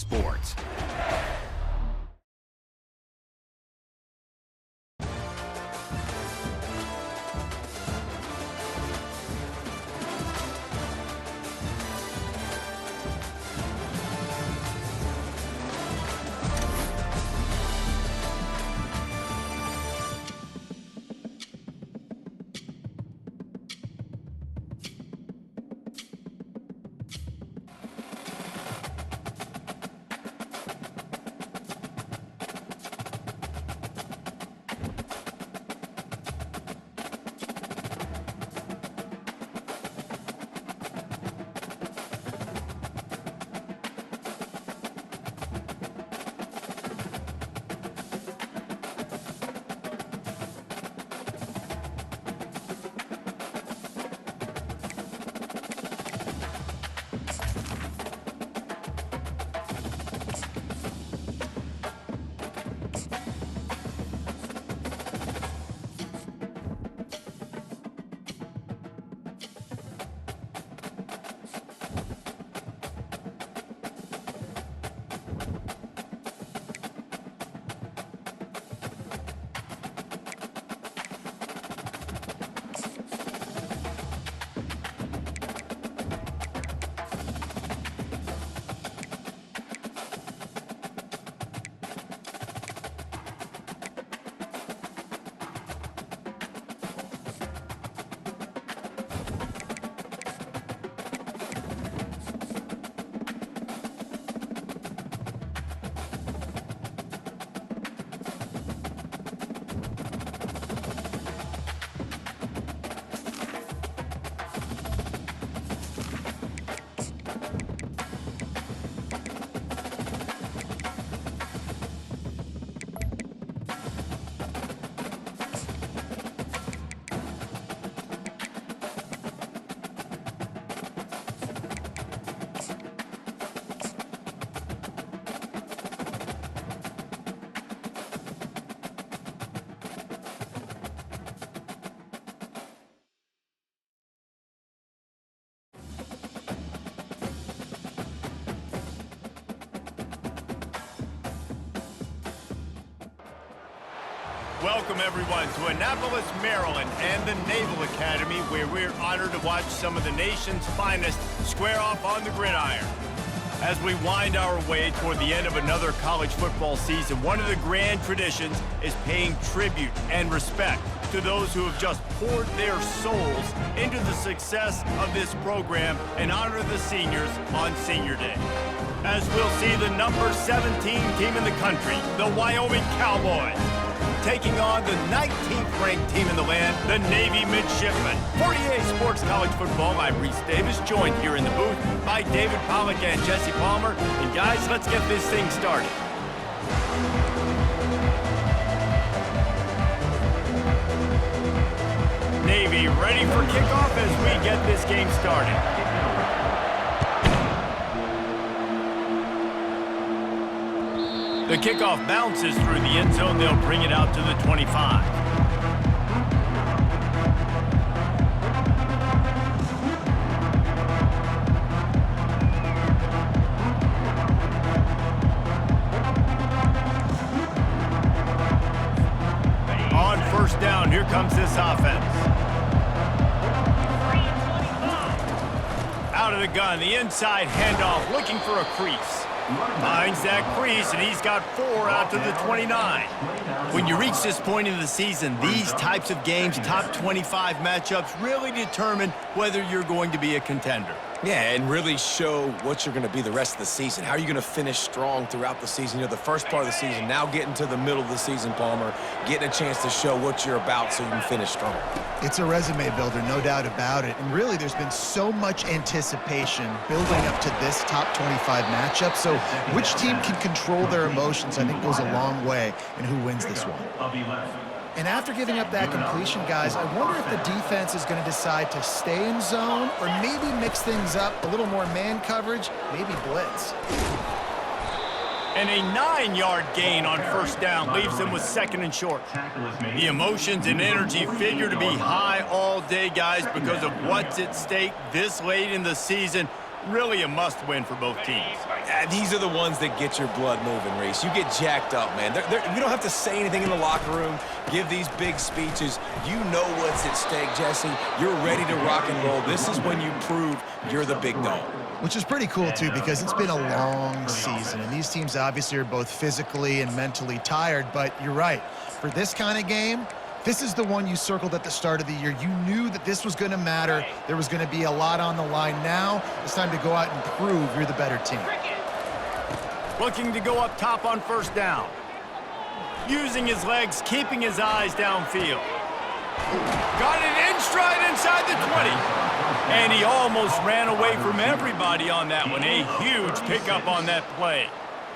sports. Welcome, everyone, to Annapolis, Maryland, and the Naval Academy, where we're honored to watch some of the nation's finest square off on the gridiron. As we wind our way toward the end of another college football season, one of the grand traditions is paying tribute and respect to those who have just poured their souls into the success of this program and honor the seniors on Senior Day. As we'll see the number 17 team in the country, the Wyoming Cowboys, taking on the 19th ranked team in the land, the Navy Midshipmen. For EA Sports College Football, I'm Reese Davis, joined here in the booth by David Pollack and Jesse Palmer. And guys, let's get this thing started. Navy ready for kickoff as we get this game started. The kickoff bounces through the end zone. They'll bring it out to the 25. On first down, here comes this offense. Out of the gun, the inside handoff, looking for a crease. Finds that crease, and he's got 4 out to the 29. When you reach this point in the season, these types of games, top 25 matchups, really determine whether you're going to be a contender. Yeah, and really show what you're going to be the rest of the season. How are you going to finish strong throughout the season? You know, the first part of the season, now getting to the middle of the season, Palmer, getting a chance to show what you're about so you can finish strong. It's a resume builder, no doubt about it. And really, there's been so much anticipation building up to this top 25 matchup. So which team can control their emotions, I think, goes a long way in who wins this one. And after giving up that completion, guys, I wonder if the defense is going to decide to stay in zone or maybe mix things up, a little more man coverage, maybe blitz. And a 9-yard gain on first down leaves them with second and short. The emotions and energy figure to be high all day, guys, because of what's at stake this late in the season. Really a must-win for both teams. These are the ones that get your blood moving, Reese. You get jacked up, man. You don't have to say anything in the locker room, give these big speeches. You know what's at stake, Jesse. You're ready to rock and roll. This is when you prove you're the big dog. Which is pretty cool, too, because it's been a long season, and these teams obviously are both physically and mentally tired, but you're right. For this kind of game, this is the one you circled at the start of the year. You knew that this was going to matter. There was going to be a lot on the line. Now it's time to go out and prove you're the better team. Looking to go up top on first down. Using his legs, keeping his eyes downfield. Got it in stride inside the 20. And he almost ran away from everybody on that one. A huge pickup on that play.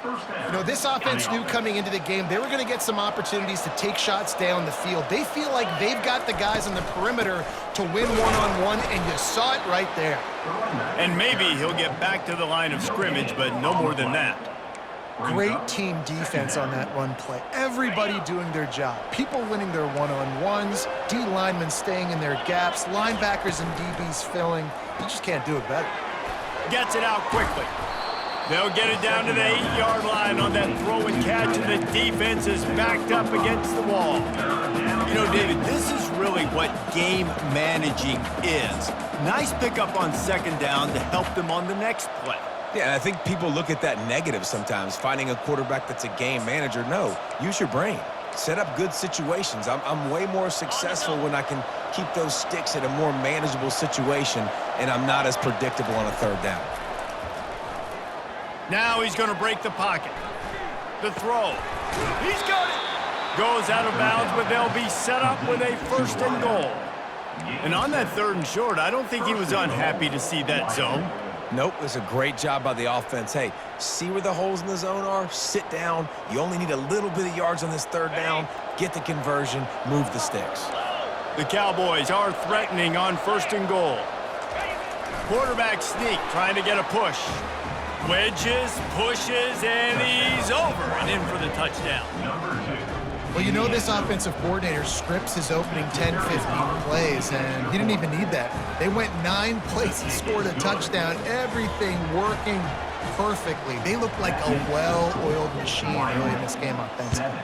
You know, this offense knew coming into the game they were going to get some opportunities to take shots down the field. They feel like they've got the guys on the perimeter to win one-on-one, and you saw it right there. And maybe he'll get back to the line of scrimmage, but no more than that. Great team defense on that run play. Everybody doing their job. People winning their one-on-ones, D linemen staying in their gaps, linebackers and DBs filling. You just can't do it better. Gets it out quickly. They'll get it down to the 8-yard line on that throw and catch, and the defense is backed up against the wall. You know, David, this is really what game managing is. Nice pickup on second down to help them on the next play. Yeah, I think people look at that negative sometimes, finding a quarterback that's a game manager. No, use your brain. Set up good situations. I'm way more successful when I can keep those sticks at a more manageable situation, and I'm not as predictable on a third down. Now he's going to break the pocket. The throw. He's got it. Goes out of bounds, but they'll be set up with a first and goal. And on that third and short, I don't think he was unhappy to see that zone. Nope, it's a great job by the offense. Hey, see where the holes in the zone are? Sit down. You only need a little bit of yards on this third down. Get the conversion. Move the sticks. The Cowboys are threatening on first and goal. Quarterback sneak, trying to get a push. Wedges, pushes, and he's over and in for the touchdown. Well, you know this offensive coordinator scripts his opening 10, 15 plays, and he didn't even need that. They went 9 plays and scored a touchdown, everything working perfectly. They look like a well-oiled machine early in this game offensively.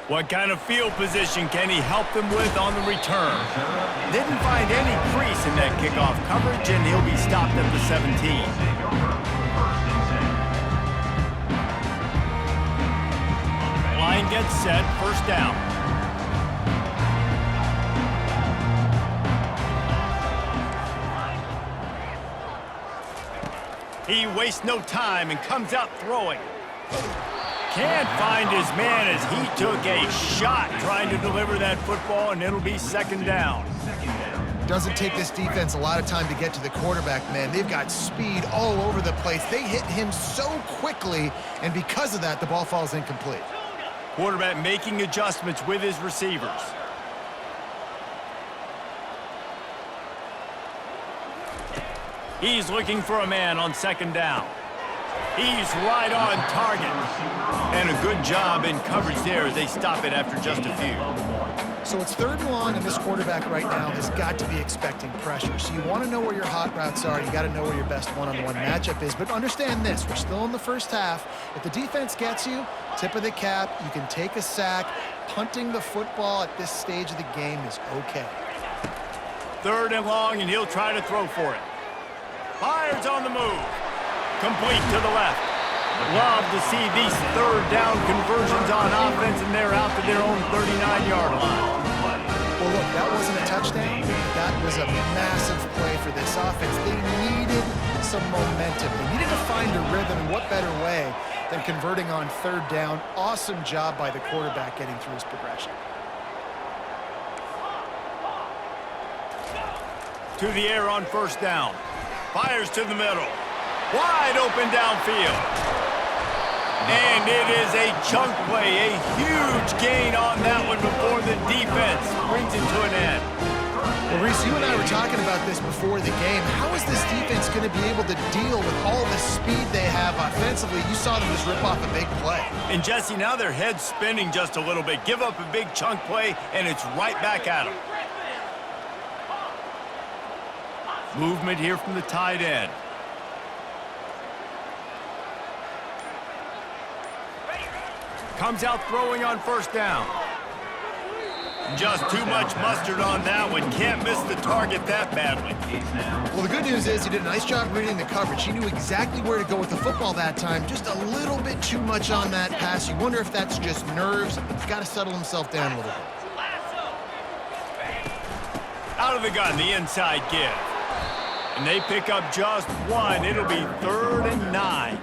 What kind of field position can he help them with on the return? Didn't find any crease in that kickoff coverage, and he'll be stopped at the 17. Line gets set, first down. He wastes no time and comes out throwing. Can't find his man as he took a shot trying to deliver that football, and it'll be second down. Doesn't take this defense a lot of time to get to the quarterback, man. They've got speed all over the place. They hit him so quickly, and because of that, the ball falls incomplete. Quarterback making adjustments with his receivers. He's looking for a man on second down. He's right on target. And a good job in coverage there as they stop it after just a few. So it's third and long, and this quarterback right now has got to be expecting pressure. So you want to know where your hot routes are. You got to know where your best one-on-one matchup is. But understand this, we're still in the first half. If the defense gets you, tip of the cap, you can take a sack. Punting the football at this stage of the game is okay. Third and long, and he'll try to throw for it. Fires on the move. Complete to the left. Love to see these third down conversions on offense, and they're out to their own 39-yard line. Well, look, that wasn't a touchdown. That was a massive play for this offense. They needed some momentum. They needed to find a rhythm, and what better way than converting on third down. Awesome job by the quarterback getting through his progression. To the air on first down. Fires to the middle. Wide open downfield. And it is a chunk play, a huge gain on that one before the defense brings it to an end. Well, Reese, you and I were talking about this before the game. How is this defense going to be able to deal with all the speed they have offensively? You saw them just rip off a big play. And Jesse, now their head's spinning just a little bit. Give up a big chunk play, and it's right back at them. Movement here from the tight end. Comes out throwing on first down. Just too much mustard on that one. Can't miss the target that badly. Well, the good news is he did a nice job reading the coverage. He knew exactly where to go with the football that time. Just a little bit too much on that pass. You wonder if that's just nerves. He's got to settle himself down a little bit. Out of the gun, the inside give. And they pick up just one. It'll be 3rd and 9.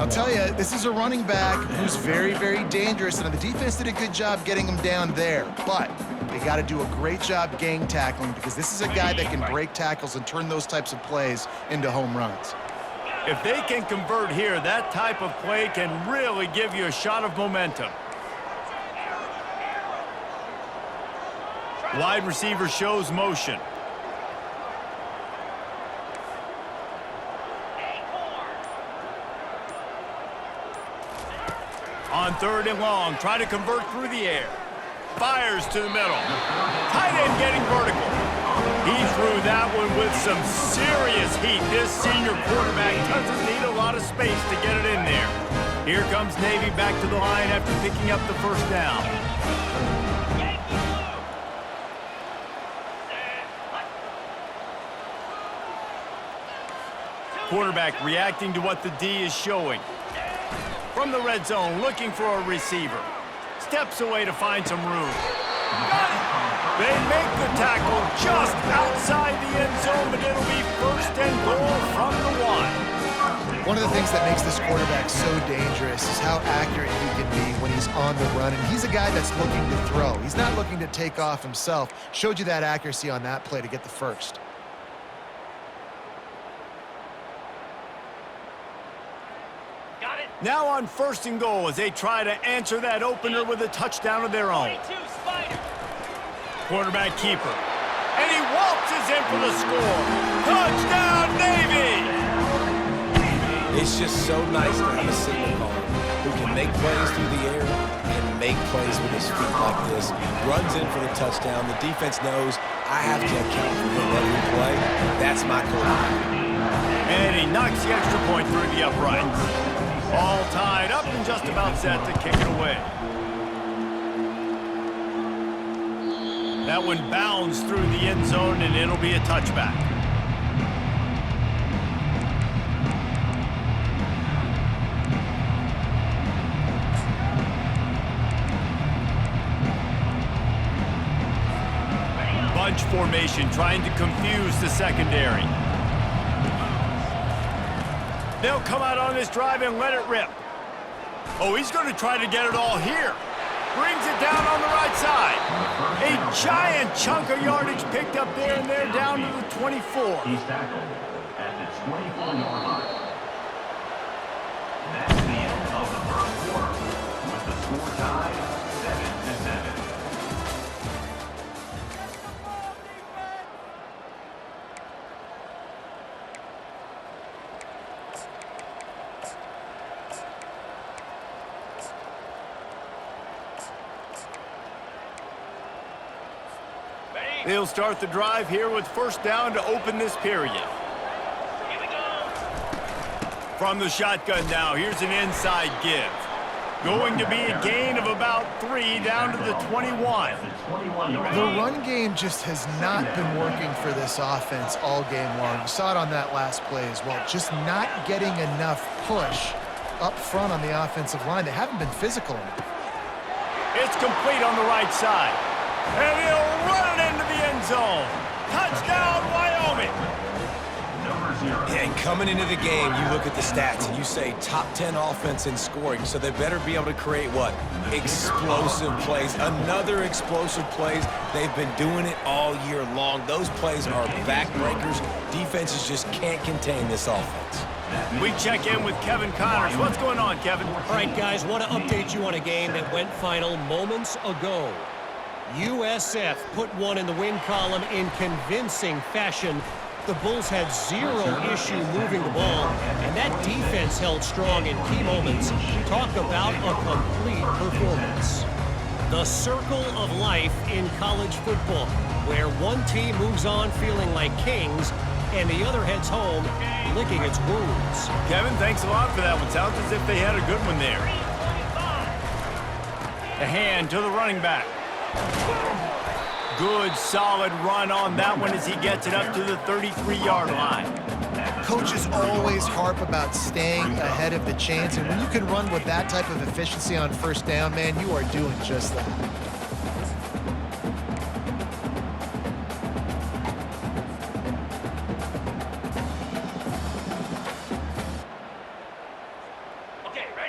I'll tell you, this is a running back who's very, very dangerous, and the defense did a good job getting him down there. But they got to do a great job gang tackling because this is a guy that can break tackles and turn those types of plays into home runs. If they can convert here, that type of play can really give you a shot of momentum. Wide receiver shows motion. On 3rd and long, try to convert through the air. Fires to the middle. Tight end getting vertical. He threw that one with some serious heat. This senior quarterback doesn't need a lot of space to get it in there. Here comes Navy back to the line after picking up the first down. Quarterback reacting to what the D is showing. From the red zone, looking for a receiver. Steps away to find some room. Got it! They make the tackle just outside the end zone, but it'll be 1st and goal from the 1. One of the things that makes this quarterback so dangerous is how accurate he can be when he's on the run. And he's a guy that's looking to throw. He's not looking to take off himself. Showed you that accuracy on that play to get the first. Now on 1st and goal as they try to answer that opener with a touchdown of their own. Quarterback keeper. And he waltzes in for the score. Touchdown, Navy! It's just so nice to have a signal caller who can make plays through the air and make plays with his feet like this. Runs in for the touchdown. The defense knows I have to account for him every play. That's my quarterback. And he knocks the extra point through the uprights. All tied up and just about set to kick it away. That one bounds through the end zone, and it'll be a touchback. Bunch formation trying to confuse the secondary. They'll come out on this drive and let it rip. Oh, he's going to try to get it all here. Brings it down on the right side. A giant chunk of yardage picked up there, and they're down to the 24. He's tackled at the 24-yard line. That's the end of the 1st quarter, with the score tied 7-7. They'll start the drive here with 1st down to open this period. Here we go. From the shotgun now, here's an inside give. Going to be a gain of about 3 down to the 21. The run game just has not been working for this offense all game long. You saw it on that last play as well. Just not getting enough push up front on the offensive line. They haven't been physical enough. It's complete on the right side. And he'll run it into the end zone. Touchdown, Wyoming. And coming into the game, you look at the stats and you say top 10 offense in scoring, so they better be able to create what? Explosive plays. Another explosive plays. They've been doing it all year long. Those plays are backbreakers. Defenses just can't contain this offense. We check in with Kevin Connors. What's going on, Kevin? All right, guys, want to update you on a game that went final moments ago. USF put one in the win column in convincing fashion. The Bulls had zero issue moving the ball, and that defense held strong in key moments. Talk about a complete performance. The circle of life in college football, where one team moves on feeling like kings and the other heads home licking its wounds. Kevin, thanks a lot for that one. Sounds as if they had a good one there. The hand to the running back. Good, solid run on that one as he gets it up to the 33-yard line. Coaches always harp about staying ahead of the chains, and when you can run with that type of efficiency on first down, man, you are doing just that.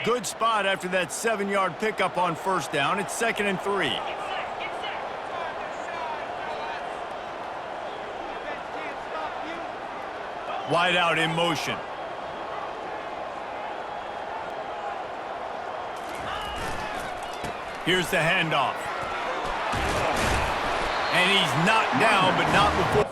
Good spot after that 7-yard pickup on first down. It's 2nd and 3. Wide out in motion. Here's the handoff. And he's knocked down, but not before.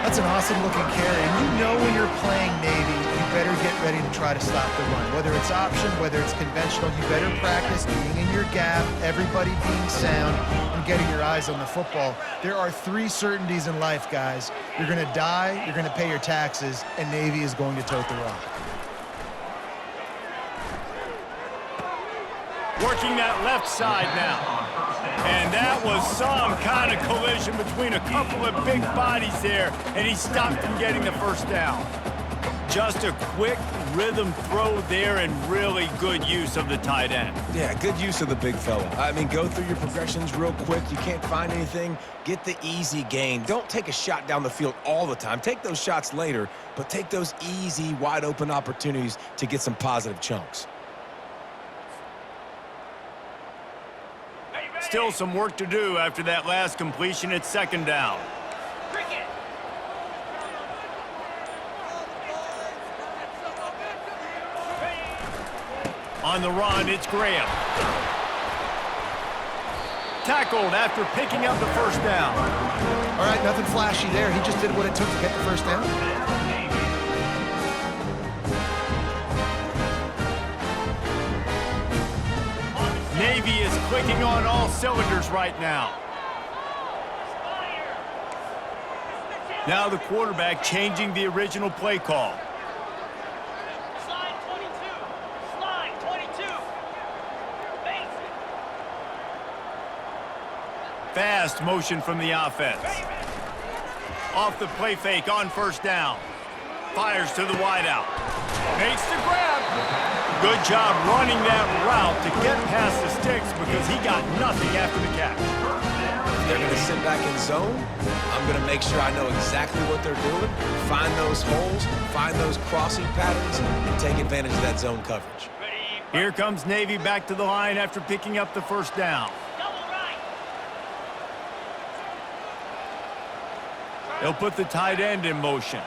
That's an awesome-looking carry. And you know when you're playing Navy, you better get ready to try to stop the run. Whether it's option, whether it's conventional, you better practice being in your gap, everybody being sound, and getting your eyes on the football. There are 3 certainties in life, guys. You're going to die, you're going to pay your taxes, and Navy is going to tote the rock. Working that left side now. And that was some kind of collision between a couple of big bodies there, and he stopped from getting the first down. Just a quick rhythm throw there and really good use of the tight end. Yeah, good use of the big fella. I mean, go through your progressions real quick. You can't find anything, get the easy gain. Don't take a shot down the field all the time. Take those shots later, but take those easy, wide-open opportunities to get some positive chunks. Still some work to do after that last completion at 2nd down. On the run, it's Graham. Tackled after picking up the first down. All right, nothing flashy there. He just did what it took to get the first down. Navy is clicking on all cylinders right now. Now the quarterback changing the original play call. Slide 22. Basic. Fast motion from the offense. Off the play fake on first down. Fires to the wideout. Makes the grab. Good job running that route to get past the sticks because he got nothing after the catch. If they're going to sit back in zone, I'm going to make sure I know exactly what they're doing, find those holes, find those crossing patterns, and take advantage of that zone coverage. Here comes Navy back to the line after picking up the first down. They'll put the tight end in motion.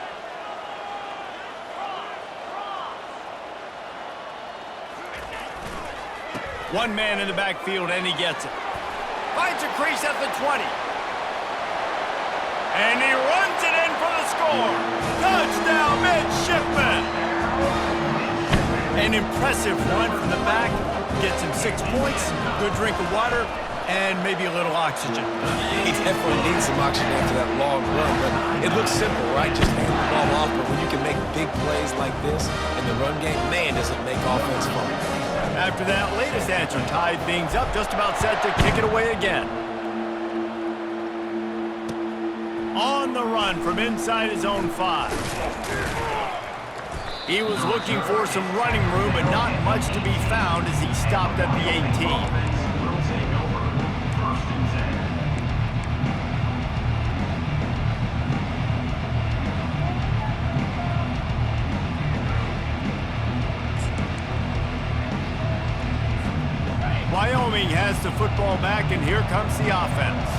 One man in the backfield, and he gets it. Finds a crease at the 20. And he runs it in for the score. Touchdown, midshipman. An impressive run from the back. Gets him 6 points, good drink of water, and maybe a little oxygen. He definitely needs some oxygen after that long run, but it looks simple, right? Just hand the ball off, but when you can make big plays like this in the run game, man, does it make offense fun. After that latest answer tied things up, just about set to kick it away again. On the run from inside his own 5. He was looking for some running room, but not much to be found as he stopped at the 18. football back, and here comes the offense.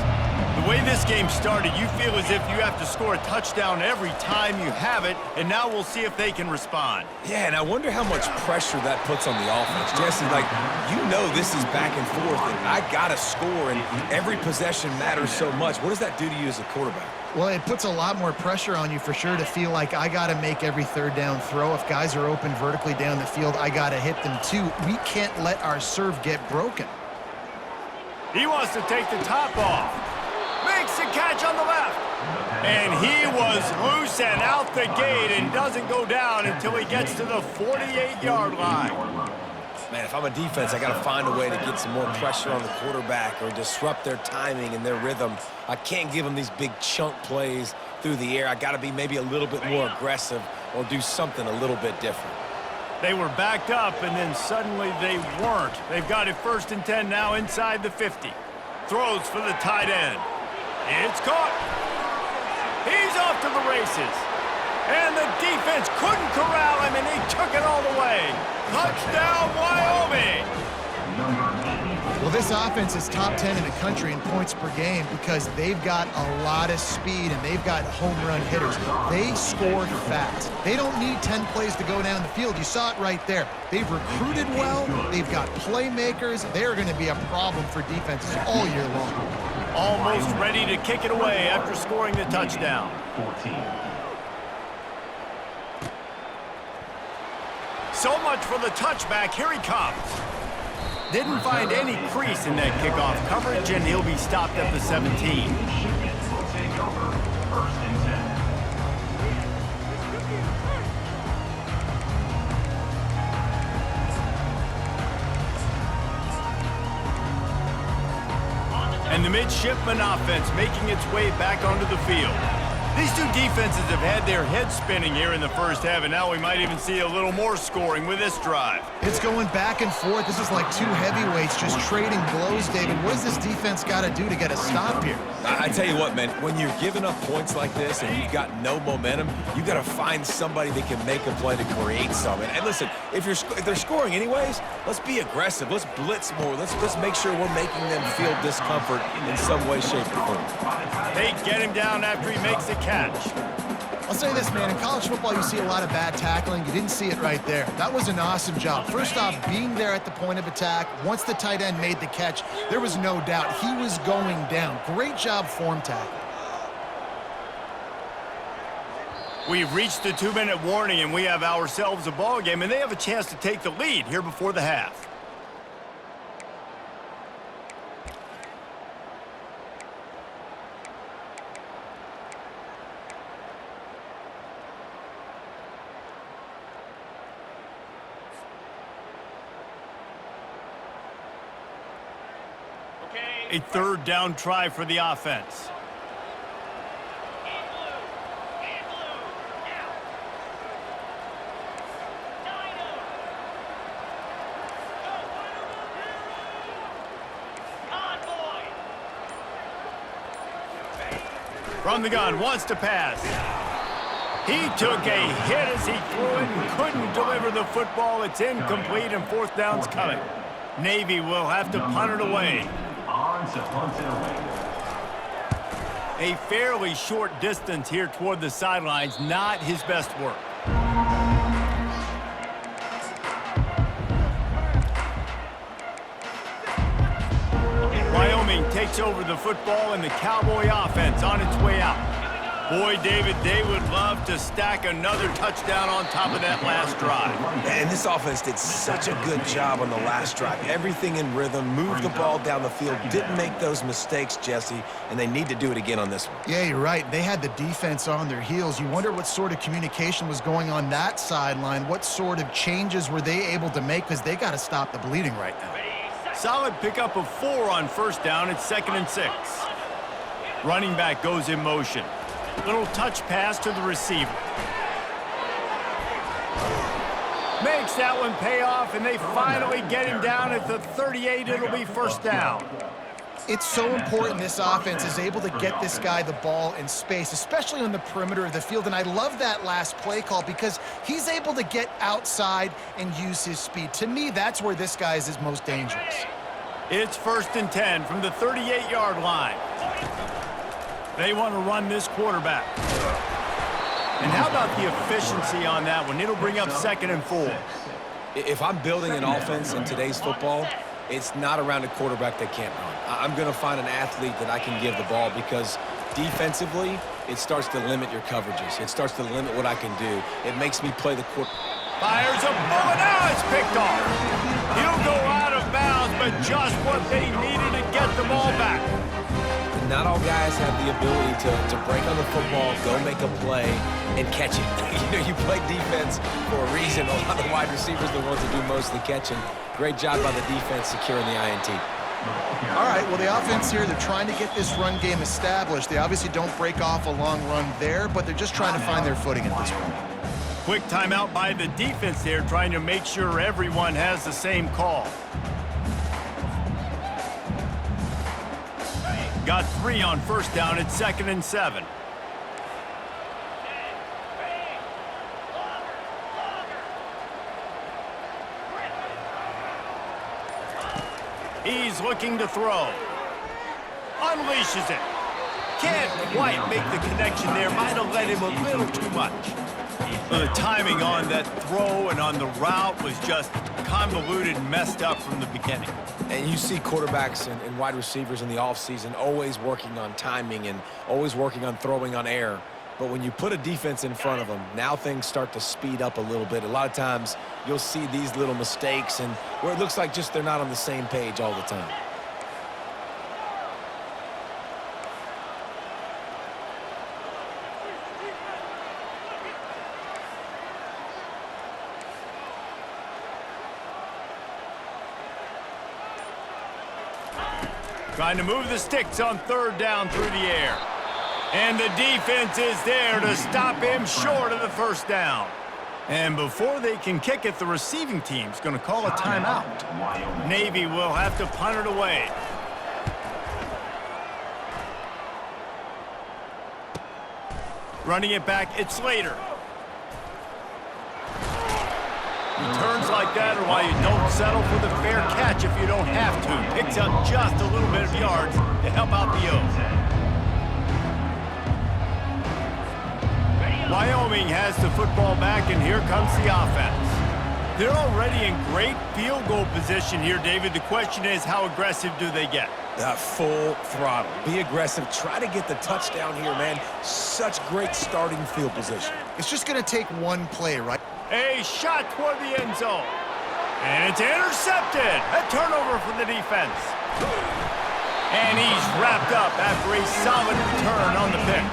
The way this game started, you feel as if you have to score a touchdown every time you have it, and now we'll see if they can respond. Yeah, and I wonder how much pressure that puts on the offense. Jesse, like, you know this is back and forth, and I got to score, and every possession matters so much. What does that do to you as a quarterback? Well, it puts a lot more pressure on you for sure to feel like I got to make every third down throw. If guys are open vertically down the field, I got to hit them too. We can't let our serve get broken. He wants to take the top off. Makes the catch on the left. And he was loose and out the gate and doesn't go down until he gets to the 48-yard line. Man, if I'm a defense, I got to find a way to get some more pressure on the quarterback or disrupt their timing and their rhythm. I can't give them these big chunk plays through the air. I got to be maybe a little bit more aggressive or do something a little bit different. They were backed up, and then suddenly they weren't. They've got it 1st and 10 now inside the 50. Throws for the tight end. It's caught. He's off to the races. And the defense couldn't corral him, and he took it all the way. Touchdown, Wyoming! Well, this offense is top 10 in the country in points per game because they've got a lot of speed and they've got home run hitters. They score fast. They don't need 10 plays to go down the field. You saw it right there. They've recruited well. They've got playmakers. They're going to be a problem for defenses all year long. Almost ready to kick it away after scoring the touchdown. 14. So much for the touchback. Here he comes. Didn't find any crease in that kickoff coverage, and he'll be stopped at the 17. Will take over 1st and 10. And the midshipman offense making its way back onto the field. These two defenses have had their heads spinning here in the first half, and now we might even see a little more scoring with this drive. It's going back and forth. This is like two heavyweights just trading blows, David. What does this defense got to do to get a stop here? I tell you what, man, when you're giving up points like this and you've got no momentum, you got to find somebody that can make a play to create something. And listen, if they're scoring anyways, let's be aggressive. Let's blitz more. Let's make sure we're making them feel discomfort in some way, shape, or form. They get him down after he makes the catch. I'll say this, man. In college football, you see a lot of bad tackling. You didn't see it right there. That was an awesome job. First off, being there at the point of attack. Once the tight end made the catch, there was no doubt he was going down. Great job form tackle. We've reached the 2-minute warning, and we have ourselves a ball game, and they have a chance to take the lead here before the half. A 3rd down try for the offense. From the gun, wants to pass. He took a hit as he threw it and couldn't deliver the football. It's incomplete, and 4th down's coming. Navy will have to punt it away. A fairly short distance here toward the sidelines, not his best work. Wyoming takes over the football, and the Cowboy offense on its way out. Boy, David, they would love to stack another touchdown on top of that last drive. And this offense did such a good job on the last drive. Everything in rhythm, moved the ball down the field, didn't make those mistakes, Jesse, and they need to do it again on this one. Yeah, you're right. They had the defense on their heels. You wonder what sort of communication was going on that sideline. What sort of changes were they able to make, because they got to stop the bleeding right now. Solid pickup of 4 on 1st down. It's 2nd and 6. Running back goes in motion. Little touch pass to the receiver. Makes that one pay off, and they finally get him down at the 38. It'll be 1st down. It's so important this offense is able to get this guy the ball in space, especially on the perimeter of the field. And I love that last play call because he's able to get outside and use his speed. To me, that's where this guy is his most dangerous. It's 1st and 10 from the 38-yard line. They want to run this quarterback. And how about the efficiency on that one? It'll bring up 2nd and 4. If I'm building an offense in today's football, it's not around a quarterback that can't run. I'm going to find an athlete that I can give the ball because defensively, it starts to limit your coverages. It starts to limit what I can do. It makes me play the quarter. Fires a bullet. Now it's picked off. He'll go out of bounds, but just what they needed to get the ball back. Not all guys have the ability to break on the football, go make a play, and catch it. You know, you play defense for a reason. A lot of wide receivers are the ones that do most of the catching. Great job by the defense securing the INT. All right, well, the offense here, they're trying to get this run game established. They obviously don't break off a long run there, but they're just trying to find their footing at this point. Quick timeout by the defense there, trying to make sure everyone has the same call. Got 3 on 1st down. It's 2nd and 7. He's looking to throw. Unleashes it. Can't quite make the connection there. Might have let him a little too much. The timing on that throw and on the route was just convoluted and messed up from the beginning. And you see quarterbacks and wide receivers in the offseason always working on timing and always working on throwing on air. But when you put a defense in front of them, now things start to speed up a little bit. A lot of times you'll see these little mistakes and where it looks like just they're not on the same page all the time. Trying to move the sticks on 3rd down through the air. And the defense is there to stop him short of the 1st down. And before they can kick it, the receiving team's going to call a timeout. Navy will have to punt it away. Running it back, it's Slater. Returns like that are why you don't settle for the fair catch if you don't have to. Picks up just a little bit of yards to help out the O's. Wyoming has the football back, and here comes the offense. They're already in great field goal position here, David. The question is, how aggressive do they get? Full throttle. Be aggressive. Try to get the touchdown here, man. Such great starting field position. It's just going to take one play, right? A shot toward the end zone. And it's intercepted. A turnover for the defense. And he's wrapped up after a solid return on the pick.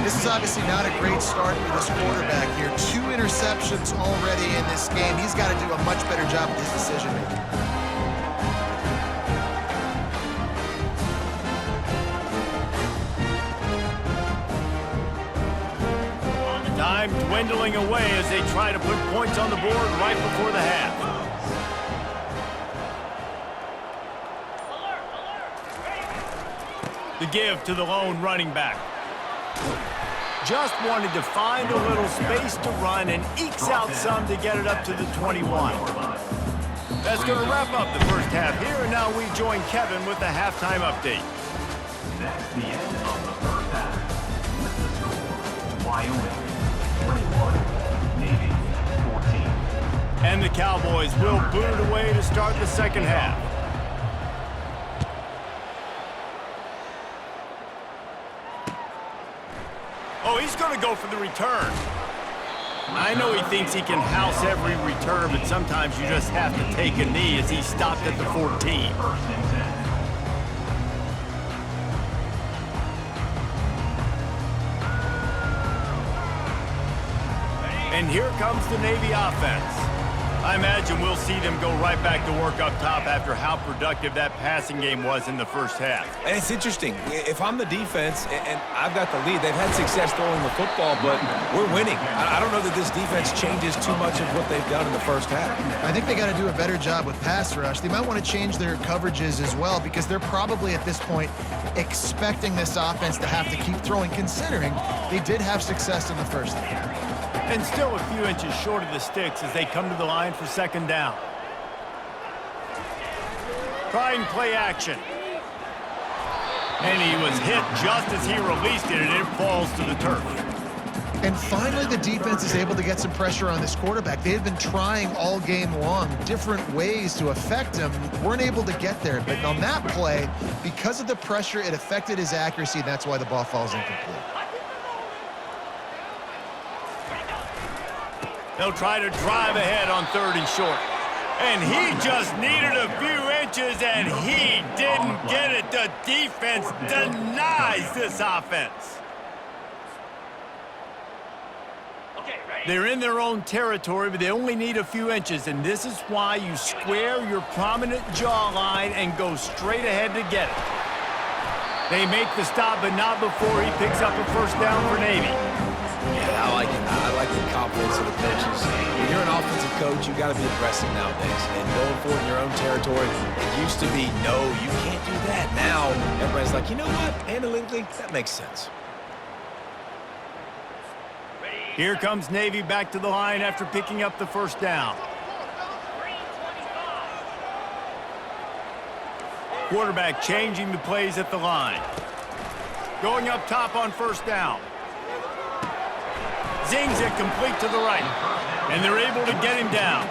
This is obviously not a great start for this quarterback here. 2 interceptions already in this game. He's got to do a much better job with his decision-making. Time dwindling away as they try to put points on the board right before the half. The give to the lone running back. Just wanted to find a little space to run and ekes out some to get it up to the 21. That's going to wrap up the first half here, and now we join Kevin with the halftime update. That's the end of the first half. With the score, Wyoming 21, Navy 14. And the Cowboys will boot it away to start the second half. Oh, he's going to go for the return. I know he thinks he can house every return, but sometimes you just have to take a knee as he stopped at the 14. First and 10. And here comes the Navy offense. I imagine we'll see them go right back to work up top after how productive that passing game was in the first half. And it's interesting. If I'm the defense and I've got the lead, they've had success throwing the football, but we're winning. I don't know that this defense changes too much of what they've done in the first half. I think they got to do a better job with pass rush. They might want to change their coverages as well because they're probably at this point expecting this offense to have to keep throwing, considering they did have success in the first half. And still a few inches short of the sticks as they come to the line for second down. Trying play action. And he was hit just as he released it, and it falls to the turf. And finally, the defense is able to get some pressure on this quarterback. They had been trying all game long different ways to affect him, weren't able to get there. But on that play, because of the pressure, it affected his accuracy, and that's why the ball falls incomplete. They'll try to drive ahead on 3rd and short. And he just needed a few inches, and he didn't get it. The defense denies this offense. They're in their own territory, but they only need a few inches, and this is why you square your prominent jawline and go straight ahead to get it. They make the stop, but not before he picks up a 1st down for Navy. Yeah, I like it. I like the confidence of the coaches. When you're an offensive coach, you got to be aggressive nowadays. And going for it in your own territory, it used to be, no, you can't do that. Now, everybody's like, you know what? Analytically, that makes sense. Here comes Navy back to the line after picking up the 1st down. Quarterback changing the plays at the line. Going up top on 1st down. Zings it complete to the right. And they're able to get him down.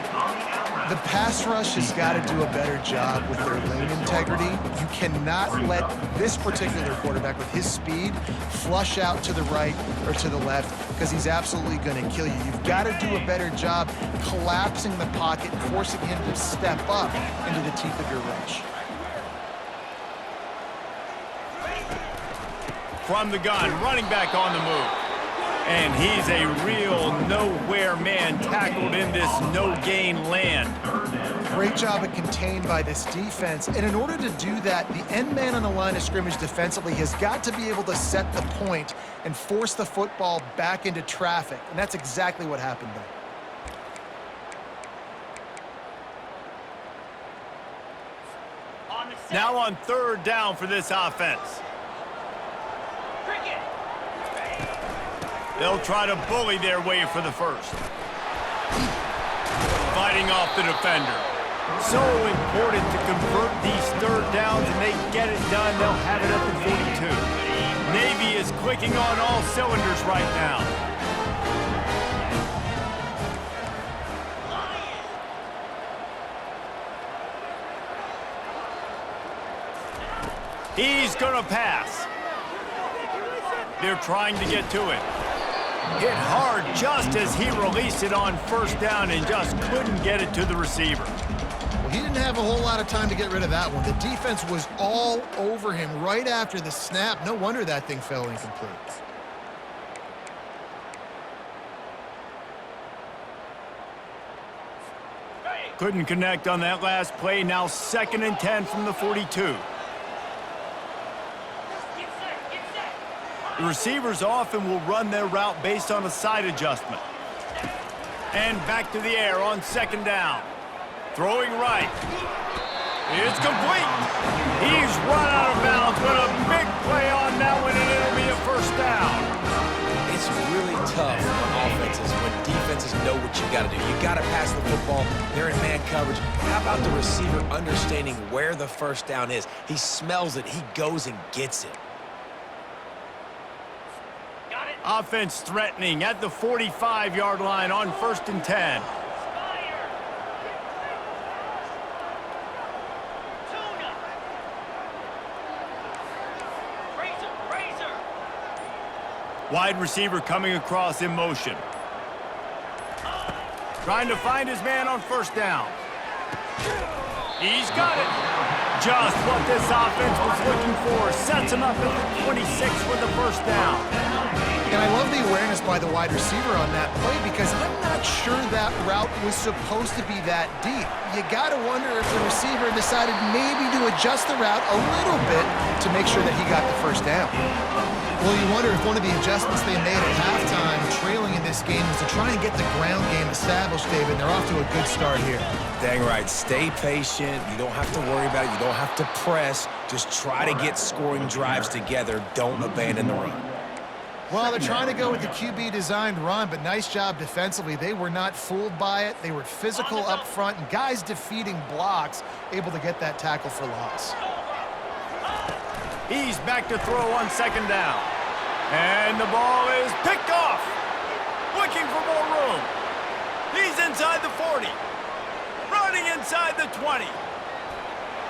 The pass rush has got to do a better job with their lane integrity. You cannot let this particular quarterback with his speed flush out to the right or to the left, because he's absolutely going to kill you. You've got to do a better job collapsing the pocket and forcing him to step up into the teeth of your rush. From the gun, running back on the move. And he's a real nowhere man tackled in this no-gain land. Great job at contained by this defense. And in order to do that, the end man on the line of scrimmage defensively has got to be able to set the point and force the football back into traffic. And that's exactly what happened there. Now on 3rd down for this offense. They'll try to bully their way for the 1st. Fighting off the defender. So important to convert these 3rd downs, and they get it done. They'll have it up at 42. Navy is clicking on all cylinders right now. He's gonna pass. They're trying to get to it. Hit hard just as he released it on 1st down and just couldn't get it to the receiver. Well, he didn't have a whole lot of time to get rid of that one. The defense was all over him right after the snap. No wonder that thing fell incomplete. Couldn't connect on that last play. Now 2nd and 10 from the 42. The receivers often will run their route based on a side adjustment. And back to the air on 2nd down. Throwing right. It's complete. He's run out of bounds, but a big play on that one, and it'll be a 1st down. It's really tough on offenses when defenses know what you got to do. You got to pass the football. They're in man coverage. How about the receiver understanding where the 1st down is? He smells it. He goes and gets it. Offense threatening at the 45-yard line on 1st and 10. Wide receiver coming across in motion. Trying to find his man on 1st down. He's got it. Just what this offense was looking for. Sets him up at the 26 for the 1st down. And I love the awareness by the wide receiver on that play, because I'm not sure that route was supposed to be that deep. You got to wonder if the receiver decided maybe to adjust the route a little bit to make sure that he got the 1st down. Well, you wonder if one of the adjustments they made at halftime, trailing in this game, was to try and get the ground game established, David. They're off to a good start here. Dang right. Stay patient. You don't have to worry about it. You don't have to press. Just try to get scoring drives together. Don't abandon the run. Well, they're trying to go with the QB designed run, but nice job defensively. They were not fooled by it. They were physical up front, and guys defeating blocks, able to get that tackle for loss. He's back to throw on second down. And the ball is picked off. Looking for more room. He's inside the 40. Running inside the 20.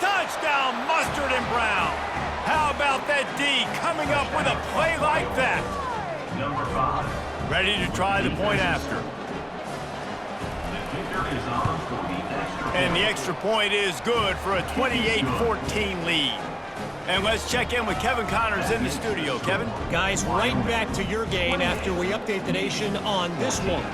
Touchdown, Mustard and Brown. How about that D coming up with a play like that? Number 5. Ready to try the point after. The kicker is on for the extra point. And the extra point is good for a 28-14 lead. And let's check in with Kevin Connors in the studio. Kevin? Guys, right back to your game after we update the nation on this one.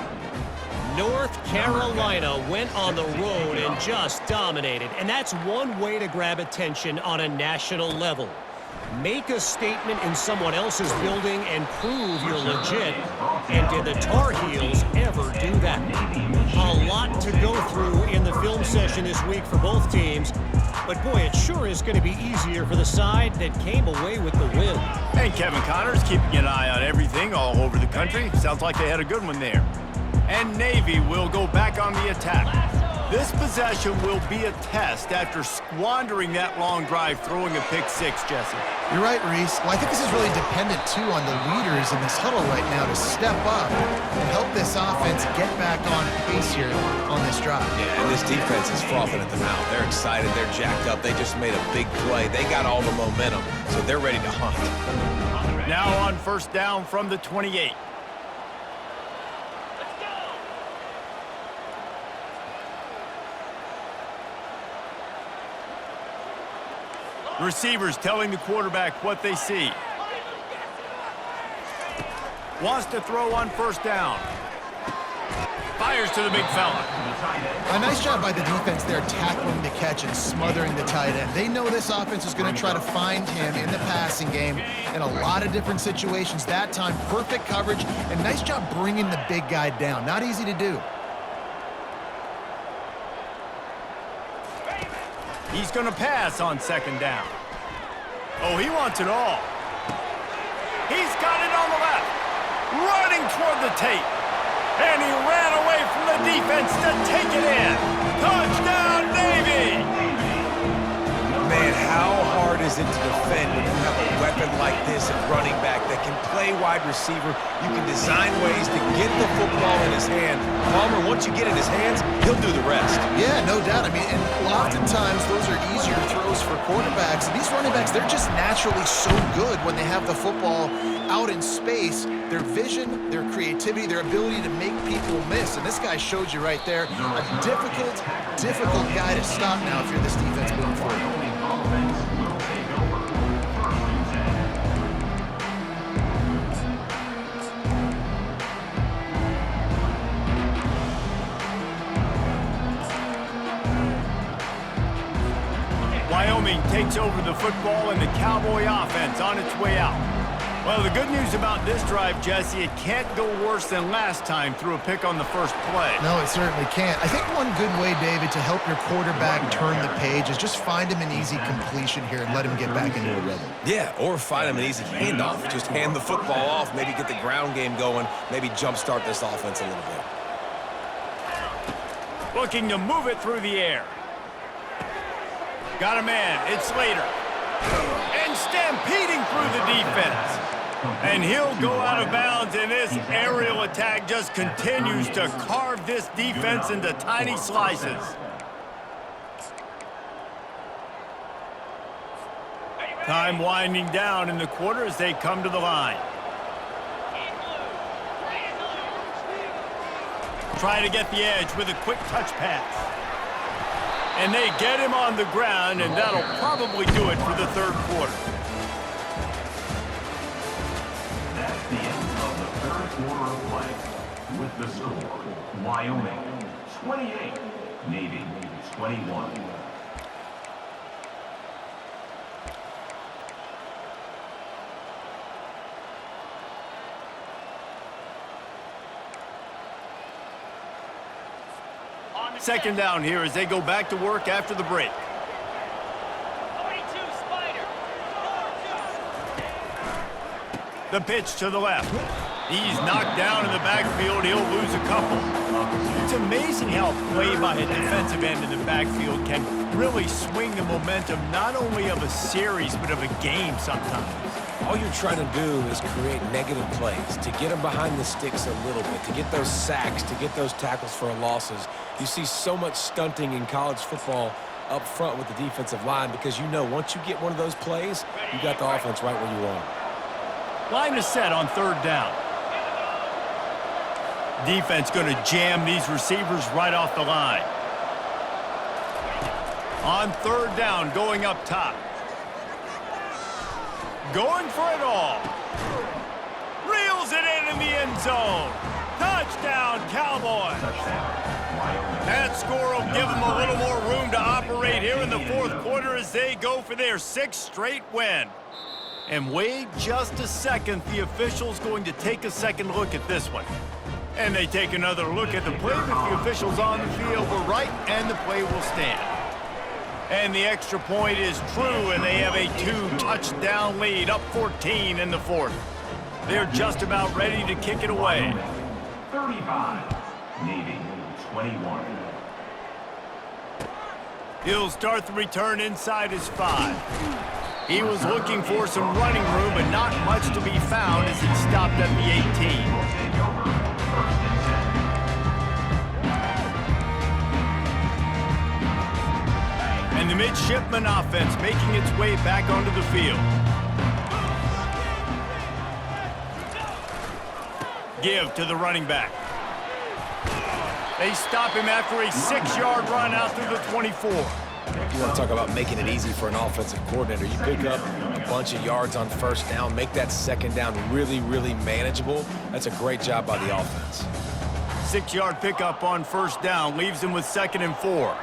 North Carolina went on the road and just dominated, and that's one way to grab attention on a national level. Make a statement in someone else's building and prove you're legit. And did the Tar Heels ever do that? A lot to go through in the film session this week for both teams, but boy, it sure is going to be easier for the side that came away with the win. And Kevin Connors keeping an eye on everything all over the country. Sounds like they had a good one there. And Navy will go back on the attack. This possession will be a test after squandering that long drive, throwing a pick six, Jesse. You're right, Reese. Well, I think this is really dependent, too, on the leaders in this huddle right now to step up and help this offense get back on pace here on this drive. Yeah, and this defense is frothing at the mouth. They're excited. They're jacked up. They just made a big play. They got all the momentum, so they're ready to hunt. Now on first down from the 28. Receivers telling the quarterback what they see. Wants to throw on first down. Fires to the big fella. A nice job by the defense there tackling the catch and smothering the tight end. They know this offense is going to try to find him in the passing game in a lot of different situations. That time, perfect coverage, and nice job bringing the big guy down. Not easy to do. He's going to pass on second down. Oh, he wants it all. He's got it on the left. Running toward the tape. And he ran away from the defense to take it in. Touchdown, Navy! Man, how hard is it to defend when you have a weapon like this at running back that can play wide receiver? You can design ways to get the football in his hand. Palmer, once you get it in his hands, he'll do the rest. Yeah, no doubt. I mean, and oftentimes those are easier throws for quarterbacks. And these running backs, they're just naturally so good when they have the football out in space. Their vision, their creativity, their ability to make people miss. And this guy showed you right there, a difficult guy to stop now if you're this defense moving forward. Wyoming takes over the football and the Cowboy offense on its way out. Well, the good news about this drive, Jesse, it can't go worse than last time through a pick on the first play. No, it certainly can't. I think one good way, David, to help your quarterback turn the page is just find him an easy completion here and let him get back into a rhythm. Yeah, or find him an easy handoff. Just hand the football off, maybe get the ground game going, maybe jumpstart this offense a little bit. Looking to move it through the air. Got a man. It's Slater. And stampeding through the defense. And he'll go out of bounds, and this aerial attack just continues to carve this defense into tiny slices. Time winding down in the quarter as they come to the line. Try to get the edge with a quick touch pass. And they get him on the ground, and that'll probably do it for the third quarter. That's the end of the third quarter of play. With the score, Wyoming 28, Navy 21. Second down here as they go back to work after the break. 42, Spider. 4-2. The pitch to the left. He's knocked down in the backfield. He'll lose a couple. It's amazing how play by a defensive end in the backfield can really swing the momentum not only of a series but of a game sometimes. All you're trying to do is create negative plays, to get them behind the sticks a little bit, to get those sacks, to get those tackles for losses. You see so much stunting in college football up front with the defensive line because you know once you get one of those plays, you got the offense right where you want it. Line is set on third down. Defense going to jam these receivers right off the line. On third down, going up top. Going for it all. Reels it in the end zone. Touchdown, Cowboys. That score will give them a little more room to operate here in the fourth quarter as they go for their 6th straight win. And wait just a second, the official's going to take a second look at this one. And they take another look at the play, but the officials on the field were right, and the play will stand. And the extra point is true, and they have a 2-touchdown lead, up 14 in the fourth. They're just about ready to kick it away. 35, Navy 21. He'll start the return inside his 5. He was looking for some running room, but not much to be found as he stopped at the 18. And the midshipman offense making its way back onto the field. Give to the running back. They stop him after a 6-yard run out through the 24. You want to talk about making it easy for an offensive coordinator. You pick up a bunch of yards on first down, make that second down really, really manageable. That's a great job by the offense. 6-yard pickup on first down leaves him with 2nd and 4.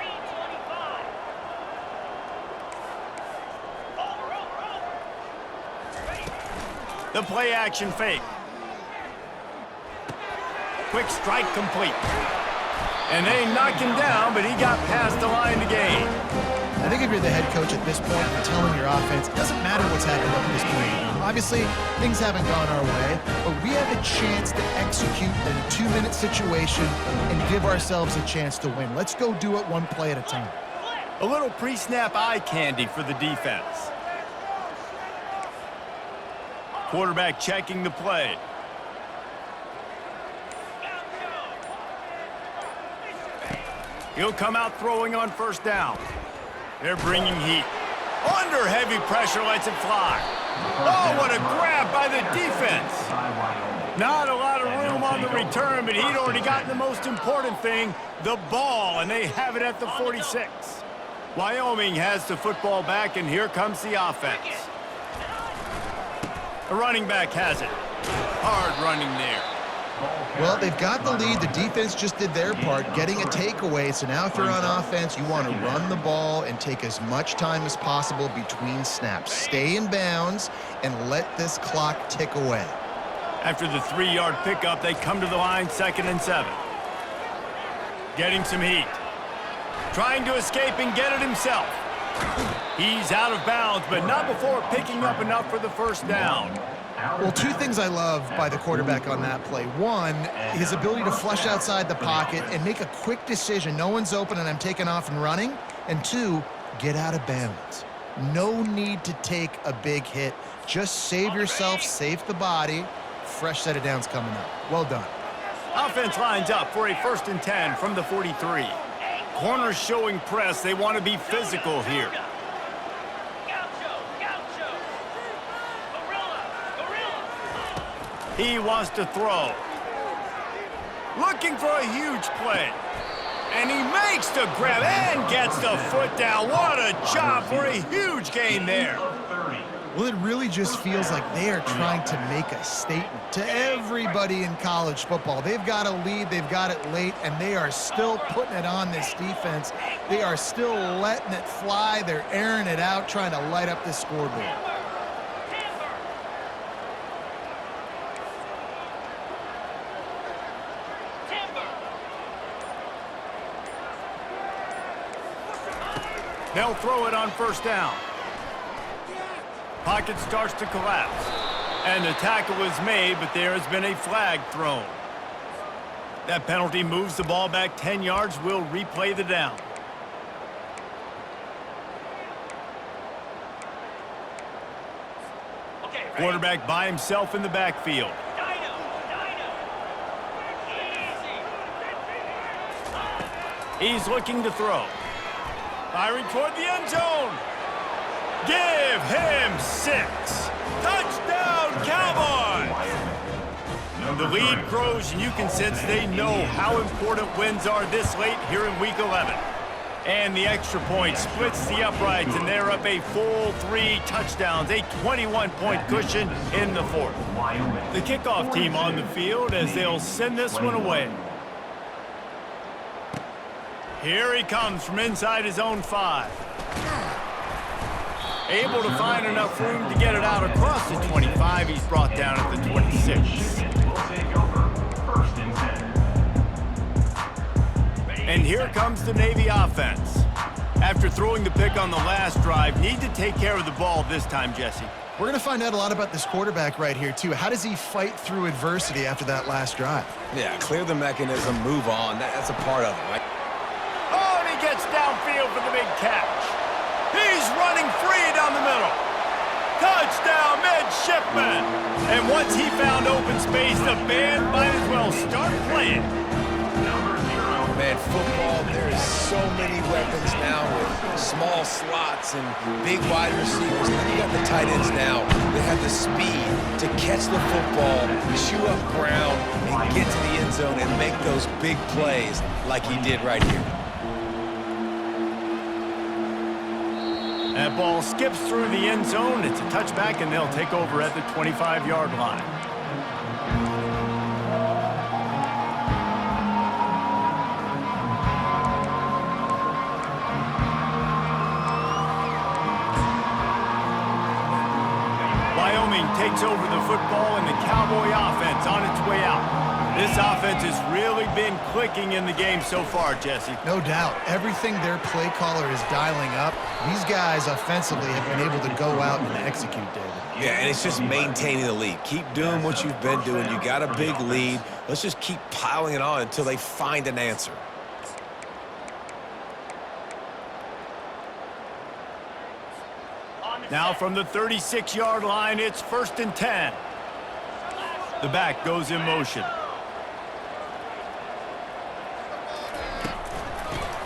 The play action fake. Quick strike complete. And they knock him down, but he got past the line to gain. I think if you're the head coach at this point, you're telling your offense, it doesn't matter what's happened up to this point. Obviously, things haven't gone our way, but we have a chance to execute in a 2-minute situation and give ourselves a chance to win. Let's go do it one play at a time. A little pre-snap eye candy for the defense. Quarterback checking the play. He'll come out throwing on first down. They're bringing heat. Under heavy pressure, lets it fly. Oh, what a grab by the defense. Not a lot of room on the return, but he'd already gotten the most important thing, the ball, and they have it at the 46. Wyoming has the football back, and here comes the offense. The running back has it. Hard running there. Well, they've got the lead. The defense just did their part, getting a takeaway. So now if you're on offense, you want to run the ball and take as much time as possible between snaps. Stay in bounds and let this clock tick away. After the 3-yard pickup, they come to the line, 2nd and 7. Getting some heat. Trying to escape and get it himself. He's out of bounds, but not before picking up enough for the first down. Well, 2 things I love by the quarterback on that play. 1, his ability to flush outside the pocket and make a quick decision. No one's open and I'm taking off and running. And 2, get out of bounds. No need to take a big hit. Just save yourself, save the body. Fresh set of downs coming up. Well done. Offense lines up for a 1st and 10 from the 43. Corners showing press. They want to be physical here. He wants to throw. Looking for a huge play. And he makes the grab and gets the foot down. What a job for a huge gain there. Well, it really just feels like they are trying to make a statement to everybody in college football. They've got a lead, they've got it late, and they are still putting it on this defense. They are still letting it fly. They're airing it out, trying to light up this scoreboard. They'll throw it on first down. Pocket starts to collapse. And the tackle is made, but there has been a flag thrown. That penalty moves the ball back 10 yards. We'll replay the down. Okay, ready? Quarterback by himself in the backfield. Dino. Easy. He's looking to throw. Firing toward the end zone. Give him 6. Touchdown, Cowboys! The lead grows, and you can sense they know how important wins are this late here in Week 11. And the extra point splits the uprights, and they're up a full 3 touchdowns, a 21-point cushion in the fourth. The kickoff team on the field as they'll send this one away. Here he comes from inside his own 5. Able to find enough room to get it out across the 25. He's brought down at the 26. And here comes the Navy offense. After throwing the pick on the last drive, need to take care of the ball this time, Jesse. We're going to find out a lot about this quarterback right here, too. How does he fight through adversity after that last drive? Yeah, clear the mechanism, move on. That's a part of it, right? Oh, and he gets downfield for the big catch. He's running free down the middle. Touchdown, midshipman. And once he found open space, the band might as well start playing. Man, football, there is so many weapons now with small slots and big wide receivers. And then you got the tight ends now that have the speed to catch the football, chew up ground, and get to the end zone and make those big plays like he did right here. That ball skips through the end zone. It's a touchback, and they'll take over at the 25-yard line. Wyoming takes over the football, and the Cowboy offense on its way out. This offense has really been clicking in the game so far, Jesse. No doubt. Everything their play caller is dialing up, these guys offensively have been able to go out and execute, David. Yeah, and it's just maintaining the lead. Keep doing what you've been doing. You got a big lead. Let's just keep piling it on until they find an answer. Now from the 36-yard line, it's 1st and 10. The back goes in motion.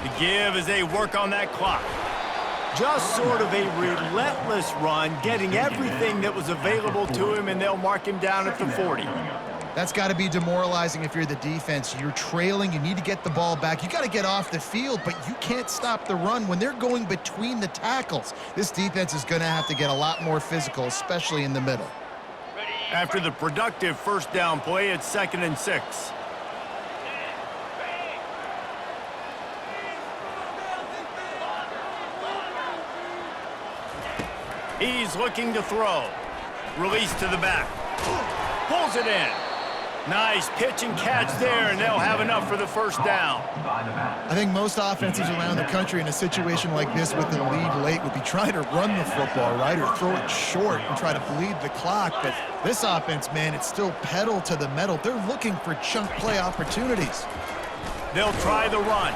The give as they work on that clock. Just sort of a relentless run, getting everything that was available to him, and they'll mark him down at the 40. That's got to be demoralizing if you're the defense. You're trailing. You need to get the ball back. You got to get off the field, but you can't stop the run when they're going between the tackles. This defense is going to have to get a lot more physical, especially in the middle. After the productive first down play, it's 2nd and 6. He's looking to throw. Release to the back. Pulls it in. Nice pitch and catch there, and they'll have enough for the first down. I think most offenses around the country in a situation like this with the lead late would be trying to run the football, right, or throw it short and try to bleed the clock. But this offense, man, it's still pedal to the metal. They're looking for chunk play opportunities. They'll try the run.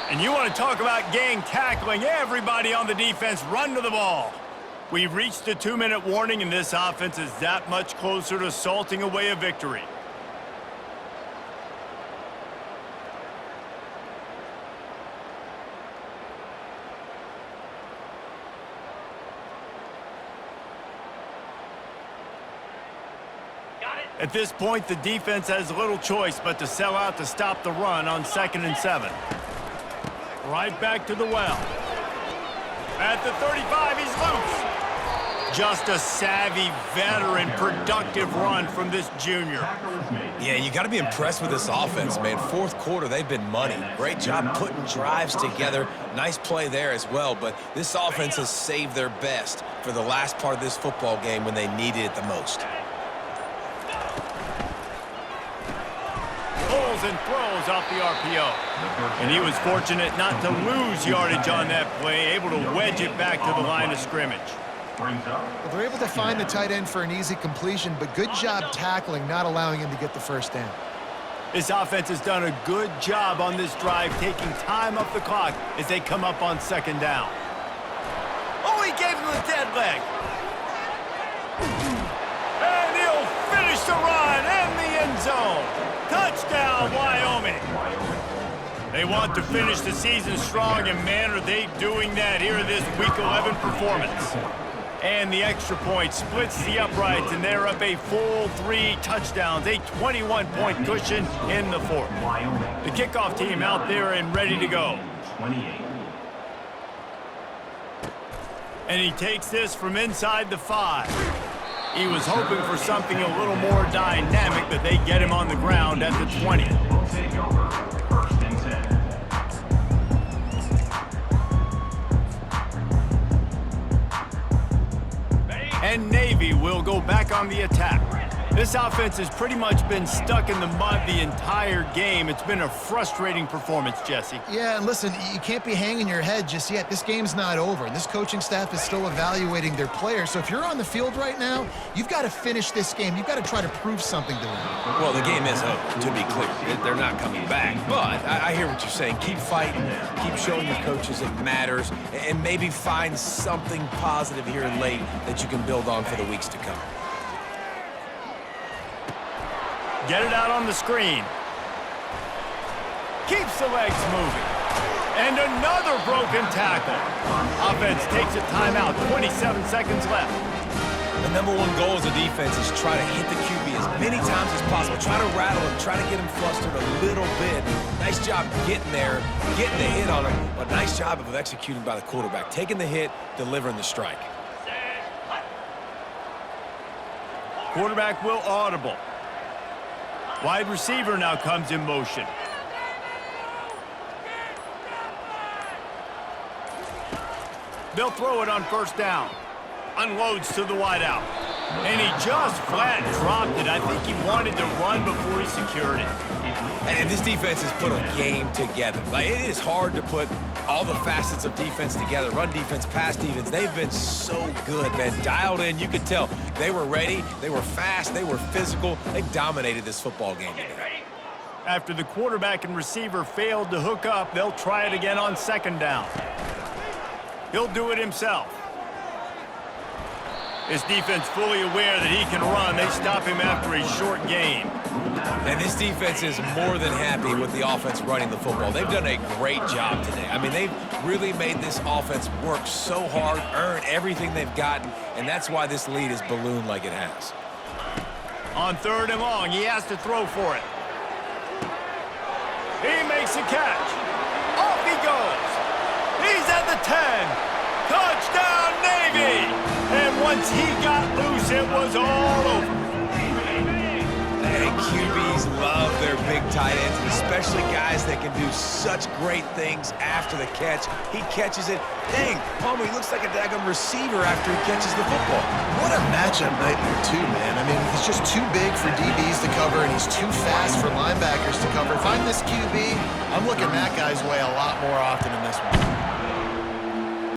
And you want to talk about gang tackling. Everybody on the defense run to the ball. We've reached the 2-minute warning, and this offense is that much closer to salting away a victory. At this point, the defense has little choice but to sell out to stop the run on 2nd and 7. Right back to the well. At the 35, he's loose. Just a savvy, veteran, productive run from this junior. Yeah, you got to be impressed with this offense, man. Fourth quarter, they've been money. Great job putting drives together. Nice play there as well, but this offense has saved their best for the last part of this football game when they needed it the most. Pulls and throws off the RPO. And he was fortunate not to lose yardage on that play, able to wedge it back to the line of scrimmage. brings up. Well, they're able to find the tight end for an easy completion, but good job tackling, not allowing him to get the first down. This offense has done a good job on this drive, taking time off the clock as they come up on second down. Oh, he gave him a dead leg. And he'll finish the run in the end zone. Touchdown, Wyoming. They want to finish the season strong, and man, are they doing that here in this Week 11 performance. And the extra point splits the uprights, and they're up a full 3 touchdowns, a 21-point cushion in the fourth. The kickoff team out there and ready to go. 28. And he takes this from inside the 5. He was hoping for something a little more dynamic, but they get him on the ground at the 20. We'll take over. First and 10. And Navy will go back on the attack. This offense has pretty much been stuck in the mud the entire game. It's been a frustrating performance, Jesse. Yeah, and listen, you can't be hanging your head just yet. This game's not over, and this coaching staff is still evaluating their players. So if you're on the field right now, you've got to finish this game. You've got to try to prove something to them. Well, the game is over, to be clear. They're not coming back. But I hear what you're saying. Keep fighting. Keep showing your coaches it matters. And maybe find something positive here late that you can build on for the weeks to come. Get it out on the screen. Keeps the legs moving. And another broken tackle. Offense takes a timeout. 27 seconds left. The number one goal as a defense is try to hit the QB as many times as possible. Try to rattle him. Try to get him flustered a little bit. Nice job getting there, getting the hit on him. But nice job of executing by the quarterback. Taking the hit, delivering the strike. Quarterback will audible. Wide receiver now comes in motion. They'll throw it on first down. Unloads to the wideout. And he just flat dropped it. I think he wanted to run before he secured it. And this defense has put a game together. Like, it is hard to put all the facets of defense together. Run defense, pass defense. They've been so good, man. Dialed in. You could tell they were ready. They were fast. They were physical. They dominated this football game today. After the quarterback and receiver failed to hook up, they'll try it again on second down. He'll do it himself. His defense fully aware that he can run. They stop him after a short gain. And this defense is more than happy with the offense running the football. They've done a great job today. I mean, they've really made this offense work so hard, earn everything they've gotten, and that's why this lead is ballooned like it has. On third and long, he has to throw for it. He makes a catch. Off he goes. He's at the 10. Touchdown, Navy! And once he got loose, it was all over. And QBs love their big tight ends, and especially guys that can do such great things after the catch. He catches it. Dang, Palmer, he looks like a daggum receiver after he catches the football. What a matchup nightmare, too, man. I mean, he's just too big for DBs to cover, and he's too fast for linebackers to cover. If I'm this QB, I'm looking that guy's way a lot more often in this one.